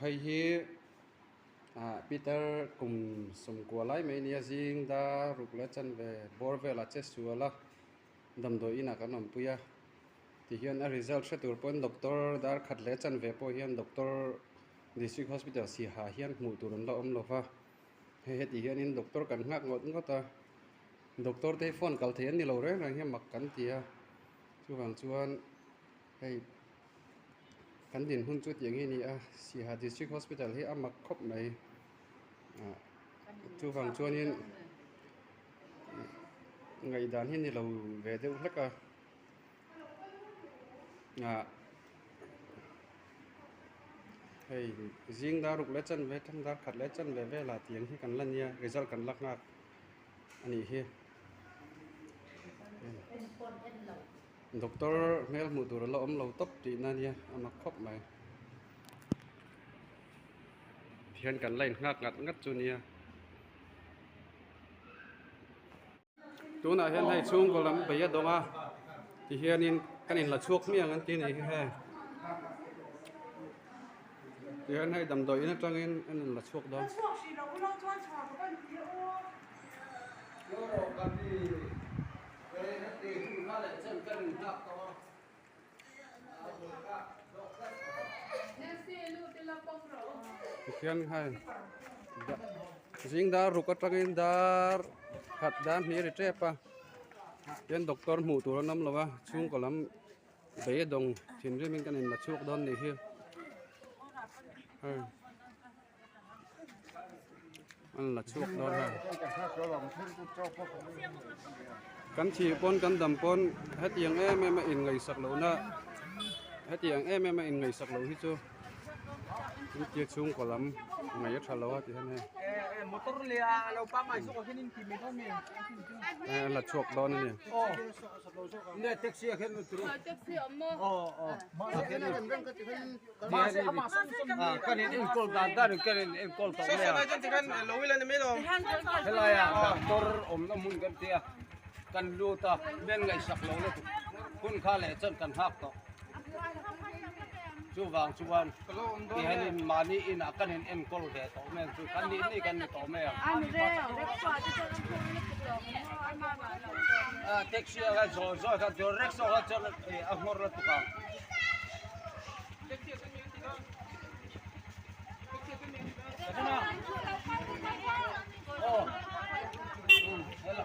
hay hi Peter cùng sum qua lại mấy nia riêng đã rục lẽ chân về bor về là chết xua la đầm đôi ina cái nằm puya thì hiện a result sẽ từ point doctor đã khát lẽ chân về po hiện doctor district hospital si hà hiện mù tụ lo lo va he thì hiện in doctor cần ngạc ngọt ngọt ta doctor te phone call thiện đi lâu rồi là hiện mặc cắn tia chu vàng chuan hay cắn điện hun chútอย่างนี้si hà district hospital hi mặc khop này chu vàng chuan in ngày đàn hiện đi lâu về đâu lắc hay riêng đã rục lẽ chân về thằng đã khát lẽ chân về là tiếng khi cần lần nha result cần lắc ngạc anh ấy hi doctor mel mu tu lo om lo top ti na nia ama khop mai thian kan lain ngak ngat chu nia tu na hian hai chung ko lam baya donga ti hian in kanin la chuak miang an ti nei he ti hian hai dam doi na tangin an la chuak do khian hai riêng đã rục các trang đã khát đan ni re pa yan doctor mu tu nam lawa chung ko lam be dong thin re min kan in la chuk don ni hi an la chuk don ha kan chi pon kan dam pon het yang em in ngai sak lo na het yang em in ngai sak lo hi chu chia chung ko lam ngai thalo ti han he motor le lo pa mai so ko hinin ki me thome la chuk don ni ne taxi khen tu taxi amma kan in call da kan in call to le so jan kan lo wilan me lo hela ya doctor om na mun kan tia kan lu ta ben ngai sak lo le kun kha le chan kan hak to chu wang chuan ki hanin mani in akan in enkol he to men chu kan ni kan ni to me an re reksa ti chon taxi ga zo ka jo reksa ga chon a hmor la tu ka taxi kan mi ti ga taxi kan mi oh hela